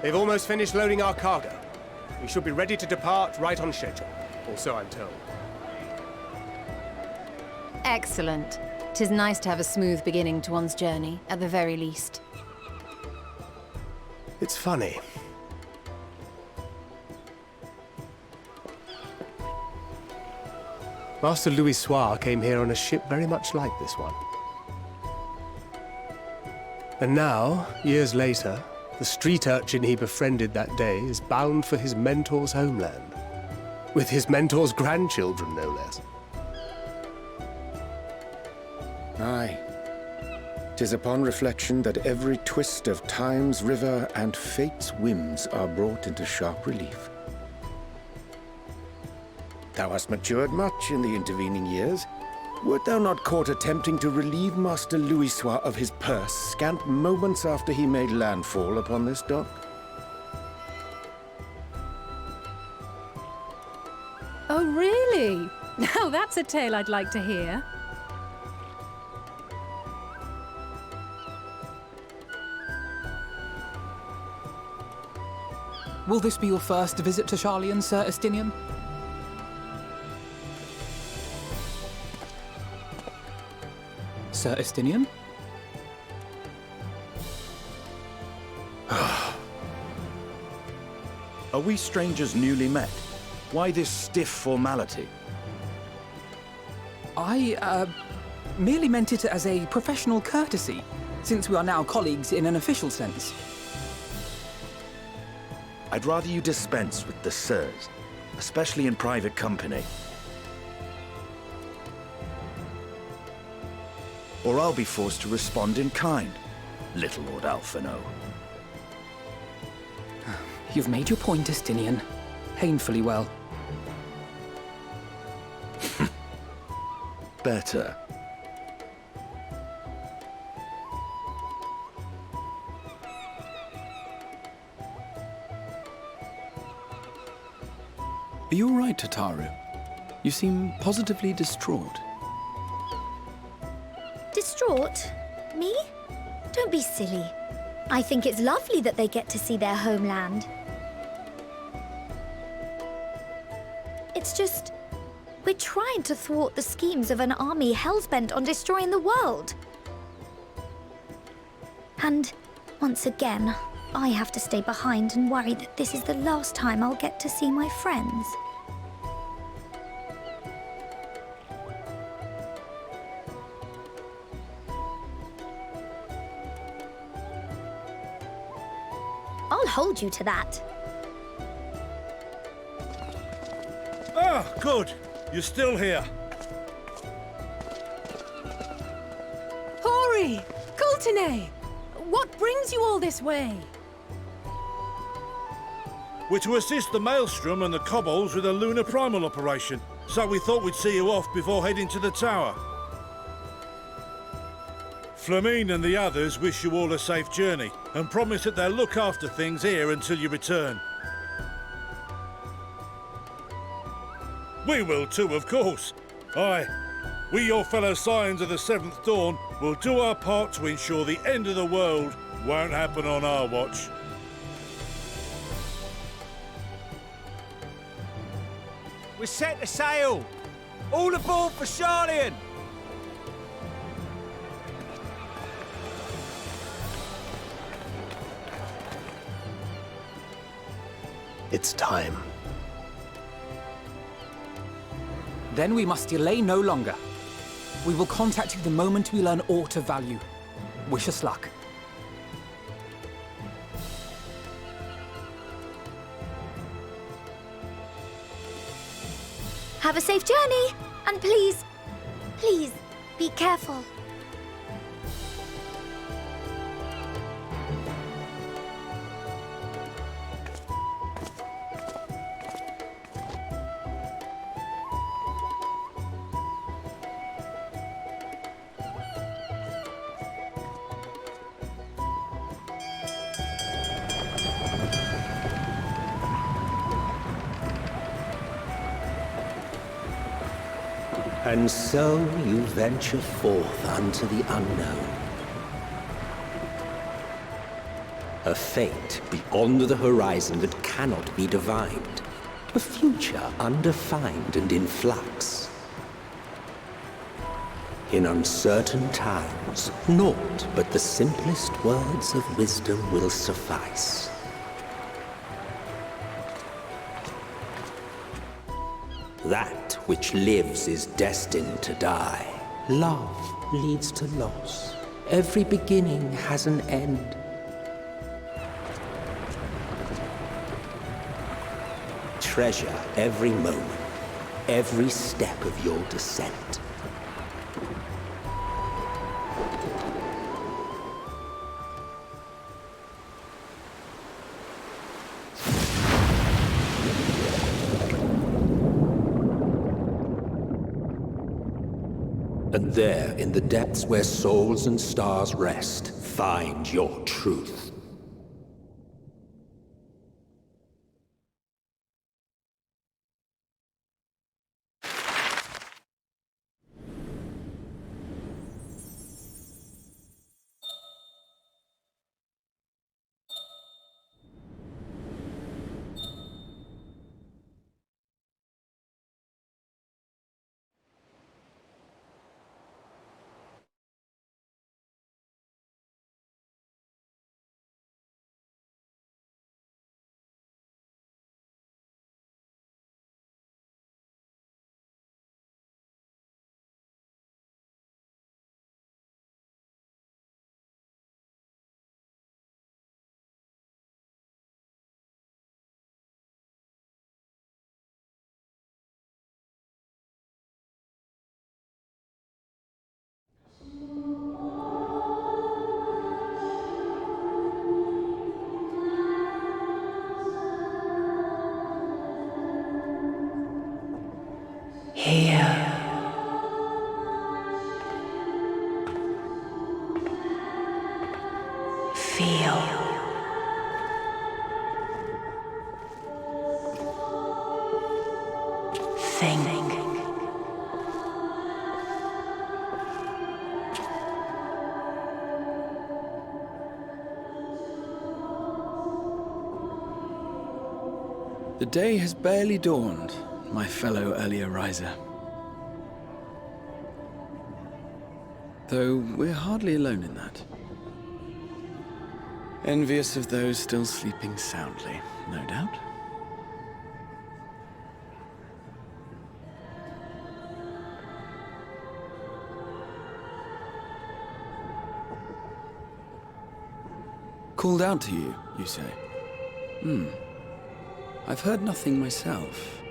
They've almost finished loading our cargo. We should be ready to depart right on schedule, or so I'm told. Excellent. 'Tis nice to have a smooth beginning to one's journey, at the very least. It's funny. Master Louis Soir came here on a ship very much like this one. And now, years later, the street urchin he befriended that day is bound for his mentor's homeland. With his mentor's grandchildren, no less. Aye. 'Tis upon reflection that every twist of time's river and fate's whims are brought into sharp relief. Thou hast matured much in the intervening years. Wert thou not caught attempting to relieve Master Louisois of his purse scant moments after he made landfall upon this dock? Oh, really? Now that's a tale I'd like to hear. Will this be your first visit to Charlian, Sir Estinian? Sir Estinian? Are we strangers newly met? Why this stiff formality? I, merely meant it as a professional courtesy, since we are now colleagues in an official sense. I'd rather you dispense with the sirs, especially in private company. Or I'll be forced to respond in kind, little Lord Alphino. You've made your point, Estinian. Painfully well. Better. Are you all right, Tataru? You seem positively distraught. Distraught? Me? Don't be silly. I think it's lovely that they get to see their homeland. It's just, we're trying to thwart the schemes of an army hell-bent on destroying the world. And once again, I have to stay behind and worry that this is the last time I'll get to see my friends. I'll hold you to that. Ah, good. You're still here. Hori! Coultenay! What brings you all this way? We're to assist the Maelstrom and the Kobolds with a lunar primal operation, so we thought we'd see you off before heading to the tower. Flamine and the others wish you all a safe journey and promise that they'll look after things here until you return. We will too, of course. Aye, we, your fellow Scions of the Seventh Dawn, will do our part to ensure the end of the world won't happen on our watch. We're set to sail! All aboard for Charlian! It's time. Then we must delay no longer. We will contact you the moment we learn aught of value. Wish us luck. Have a safe journey, and please, please, be careful. And so you venture forth unto the unknown. A fate beyond the horizon that cannot be divined. A future undefined and in flux. In uncertain times, naught but the simplest words of wisdom will suffice. That which lives is destined to die. Love leads to loss. Every beginning has an end. Treasure every moment, every step of your descent. And there, in the depths where souls and stars rest, find your truth. Here. Feel. Think. The day has barely dawned, my fellow earlier riser. Though we're hardly alone in that. Envious of those still sleeping soundly, no doubt. Called out to you, you say? I've heard nothing myself.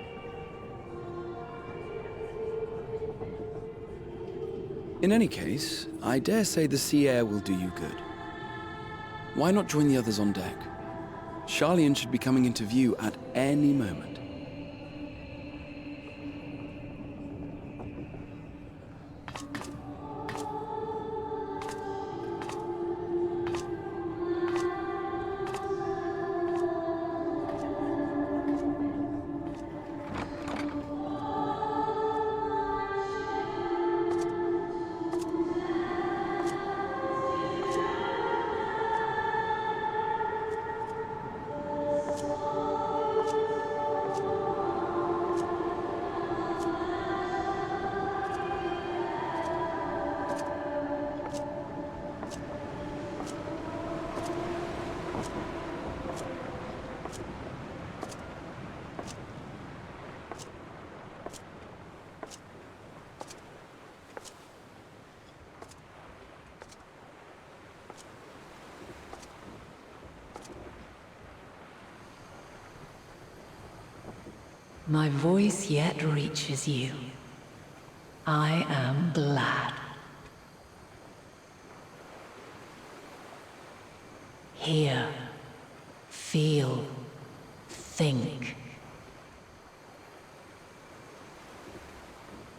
In any case, I dare say the sea air will do you good. Why not join the others on deck? Charlian should be coming into view at any moment. My voice yet reaches you. I am glad. Hear, feel, think.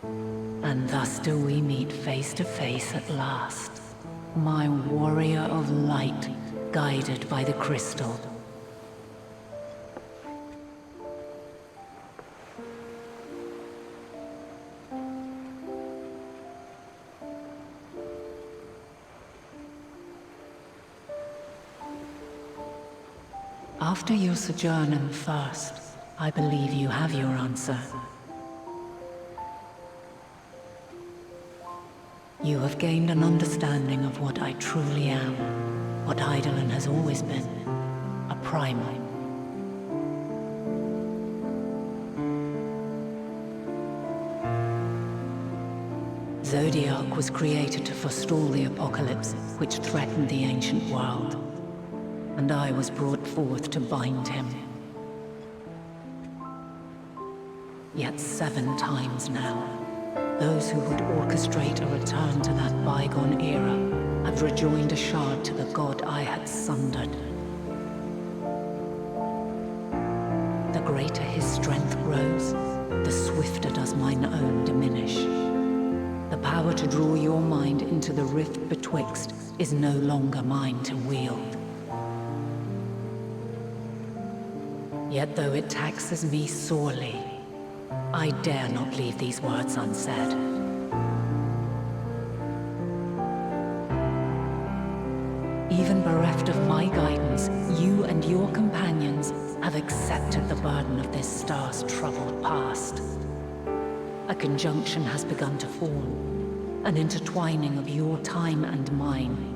And thus do we meet face to face at last. My warrior of light, guided by the crystal. After your sojourn in the First, I believe you have your answer. You have gained an understanding of what I truly am, what Eidolon has always been, a primal. Zodiac was created to forestall the apocalypse which threatened the ancient world, and I was brought forth to bind him. Yet 7 times now, those who would orchestrate a return to that bygone era have rejoined a shard to the god I had sundered. The greater his strength grows, the swifter does mine own diminish. The power to draw your mind into the rift betwixt is no longer mine to wield. Yet though it taxes me sorely, I dare not leave these words unsaid. Even bereft of my guidance, you and your companions have accepted the burden of this star's troubled past. A conjunction has begun to form, an intertwining of your time and mine.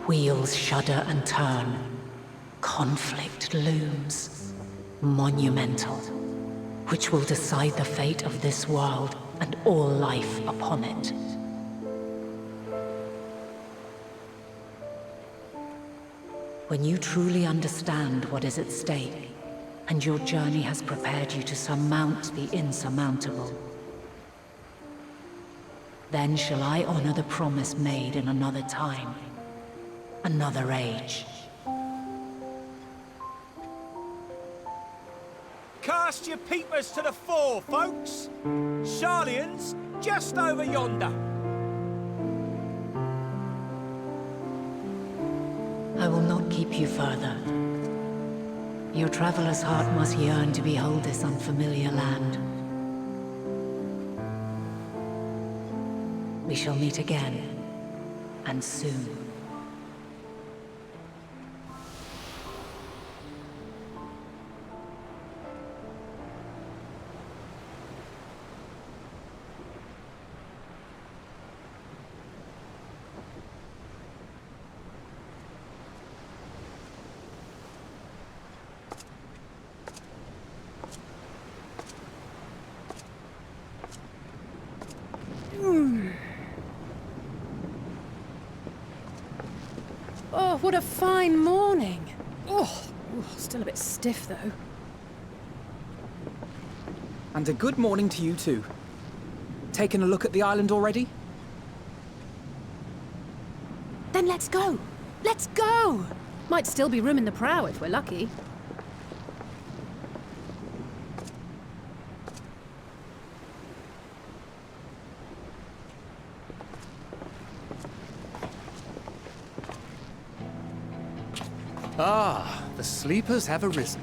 Wheels shudder and turn. Conflict looms, monumental, which will decide the fate of this world and all life upon it. When you truly understand what is at stake, and your journey has prepared you to surmount the insurmountable, then shall I honor the promise made in another time, another age. Cast your peepers to the fore, folks. Sharlayan's just over yonder. I will not keep you further. Your traveler's heart must yearn to behold this unfamiliar land. We shall meet again, and soon. Oh, what a fine morning. Oh, still a bit stiff though. And a good morning to you too. Taken a look at the island already? Then let's go. Let's go. Might still be room in the prow if we're lucky. Ah, the sleepers have arisen.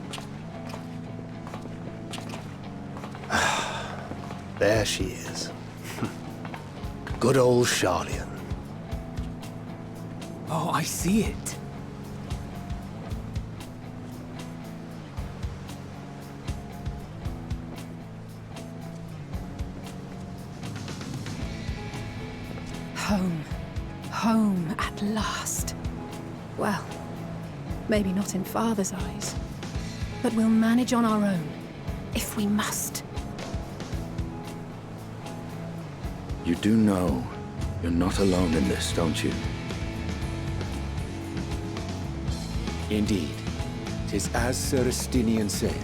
There she is. Good old Sharlayan. Oh, I see it. Home. Home at last. Well, maybe not in Father's eyes, but we'll manage on our own, if we must. You do know you're not alone in this, don't you? Indeed, 'tis as Sir Estinian said.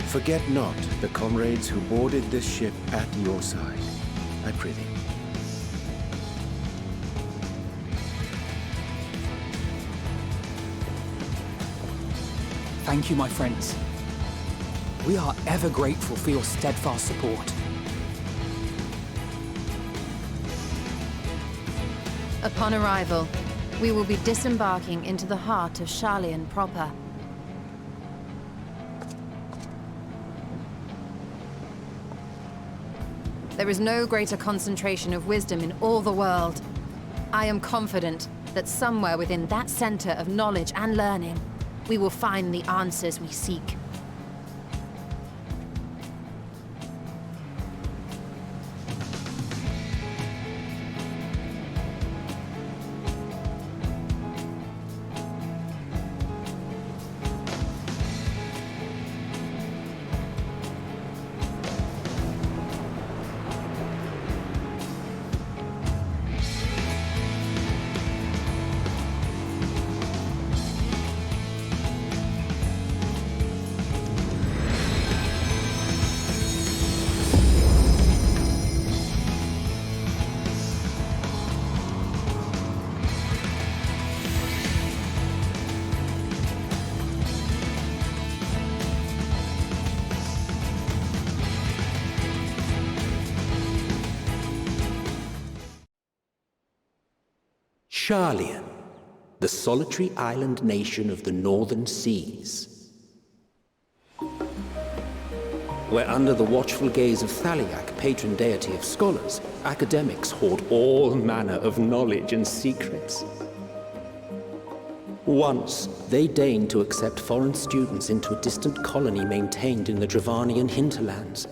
Forget not the comrades who boarded this ship at your side, I prithee. Thank you, my friends. We are ever grateful for your steadfast support. Upon arrival, we will be disembarking into the heart of Sharlayan proper. There is no greater concentration of wisdom in all the world. I am confident that somewhere within that center of knowledge and learning, we will find the answers we seek. Sharlian, the solitary island nation of the northern seas. Where under the watchful gaze of Thaliak, patron deity of scholars, academics hoard all manner of knowledge and secrets. Once, they deigned to accept foreign students into a distant colony maintained in the Dravanian hinterlands.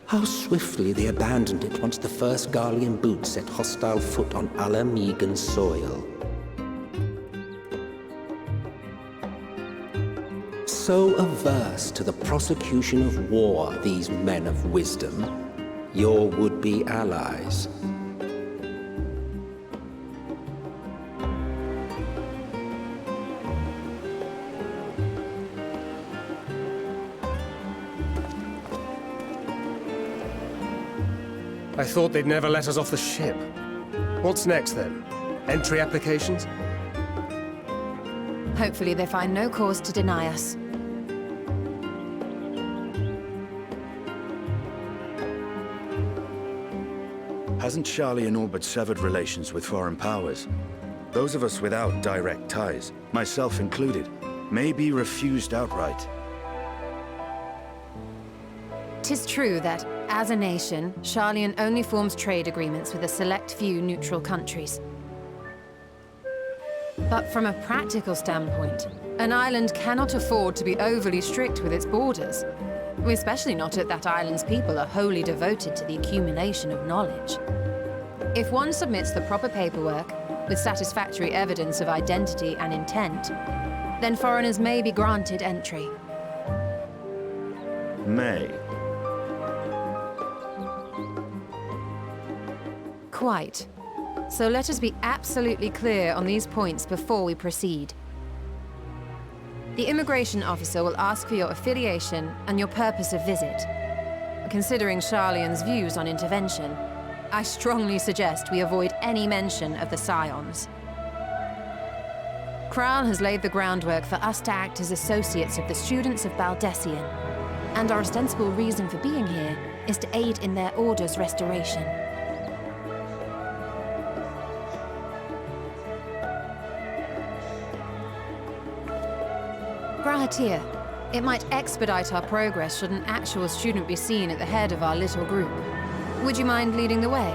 How swiftly they abandoned it once the first Garlean boot set hostile foot on Alamegan soil. So averse to the prosecution of war, these men of wisdom, your would-be allies. I thought they'd never let us off the ship. What's next, then? Entry applications? Hopefully they find no cause to deny us. Hasn't Sharlian all but severed relations with foreign powers? Those of us without direct ties, myself included, may be refused outright. 'Tis true that, as a nation, Sharlian only forms trade agreements with a select few neutral countries. But from a practical standpoint, an island cannot afford to be overly strict with its borders, especially not if that island's people are wholly devoted to the accumulation of knowledge. If one submits the proper paperwork, with satisfactory evidence of identity and intent, then foreigners may be granted entry. May. Quite. So let us be absolutely clear on these points before we proceed. The immigration officer will ask for your affiliation and your purpose of visit. Considering Sharlian's views on intervention, I strongly suggest we avoid any mention of the Scions. Kral has laid the groundwork for us to act as associates of the students of Baldessian, and our ostensible reason for being here is to aid in their order's restoration. Grahatir, it might expedite our progress should an actual student be seen at the head of our little group. Would you mind leading the way?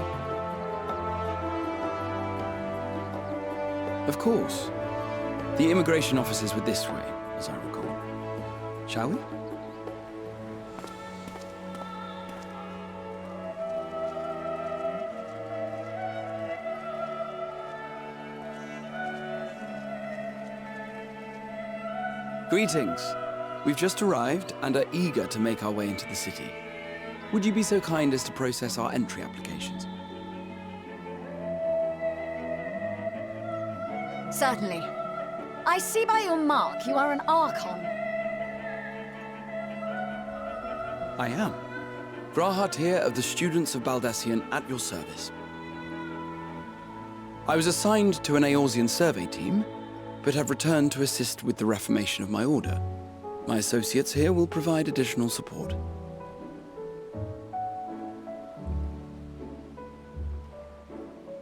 Of course. The immigration officers were this way, as I recall. Shall we? Greetings. We've just arrived and are eager to make our way into the city. Would you be so kind as to process our entry applications? Certainly. I see by your mark you are an Archon. I am. Grahatir of the Students of Baldessian at your service. I was assigned to an Eorzean survey team, but have returned to assist with the reformation of my order. My associates here will provide additional support.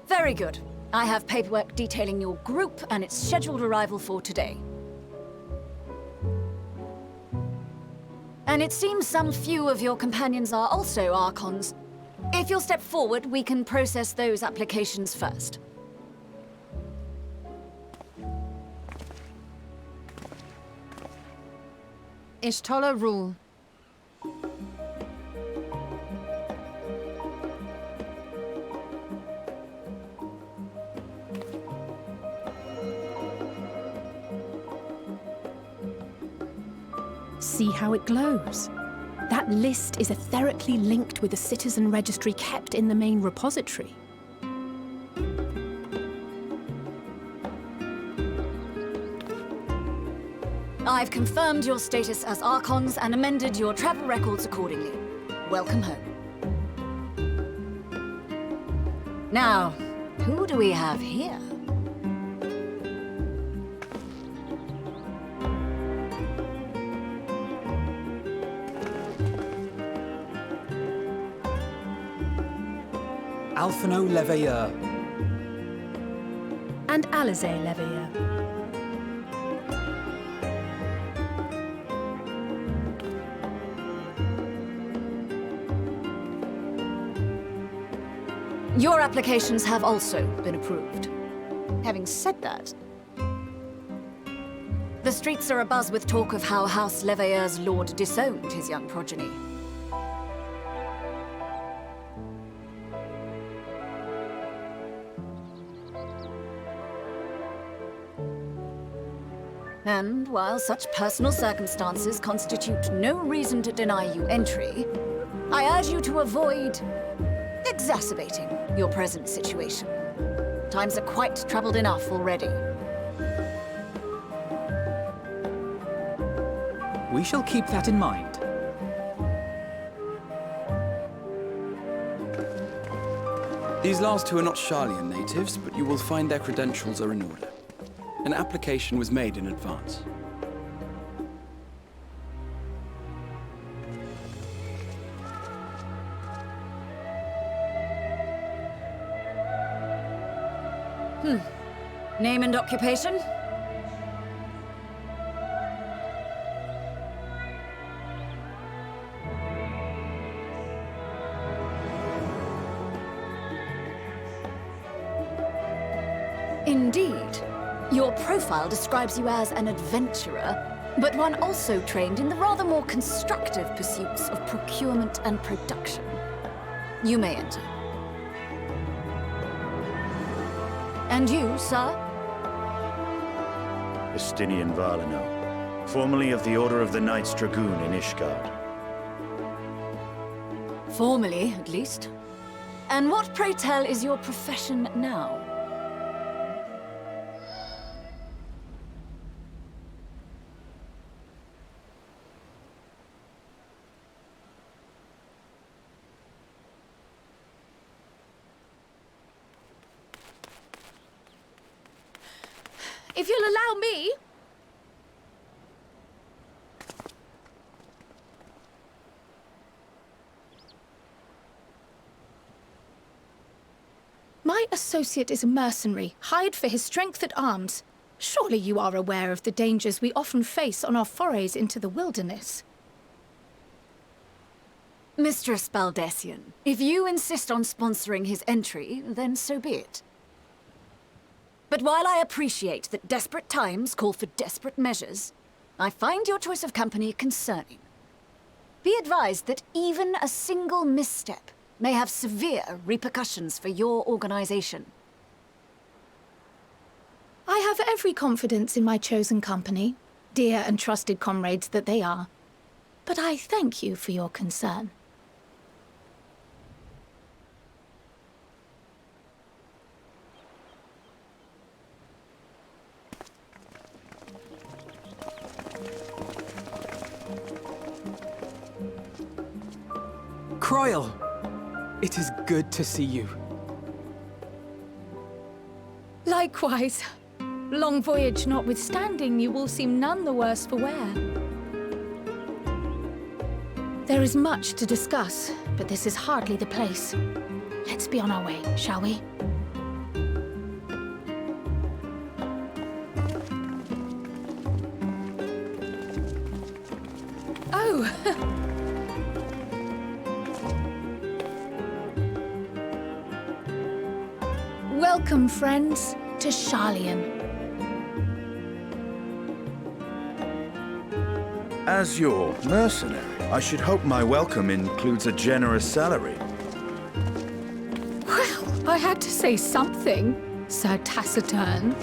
Very good. I have paperwork detailing your group and its scheduled arrival for today. And it seems some few of your companions are also Archons. If you'll step forward, we can process those applications first. Ishtola rule. See how it glows? That list is etherically linked with the citizen registry kept in the main repository. I've confirmed your status as Archons and amended your travel records accordingly. Welcome home. Now, who do we have here? Alphino Leveilleur. And Alizé Leveilleur. Your applications have also been approved. Having said that, the streets are abuzz with talk of how House Leveilleur's lord disowned his young progeny. And while such personal circumstances constitute no reason to deny you entry, I urge you to avoid exacerbating your present situation. Times are quite troubled enough already. We shall keep that in mind. These last two are not Sharlayan natives, but you will find their credentials are in order. An application was made in advance. Name and occupation? Indeed. Your profile describes you as an adventurer, but one also trained in the rather more constructive pursuits of procurement and production. You may enter. And you, sir? Estinian Valino, formerly of the Order of the Knights Dragoon in Ishgard. Formally, at least. And what, pray tell, is your profession now? If you'll allow me... My associate is a mercenary, hired for his strength at arms. Surely you are aware of the dangers we often face on our forays into the wilderness. Mistress Baldessian, if you insist on sponsoring his entry, then so be it. But while I appreciate that desperate times call for desperate measures, I find your choice of company concerning. Be advised that even a single misstep may have severe repercussions for your organization. I have every confidence in my chosen company, dear and trusted comrades that they are. But I thank you for your concern. Croyle! It is good to see you. Likewise. Long voyage notwithstanding, you will seem none the worse for wear. There is much to discuss, but this is hardly the place. Let's be on our way, shall we? Oh! Welcome, friends, to Sharlayan. As your mercenary, I should hope my welcome includes a generous salary. Well, I had to say something, Sir Taciturn.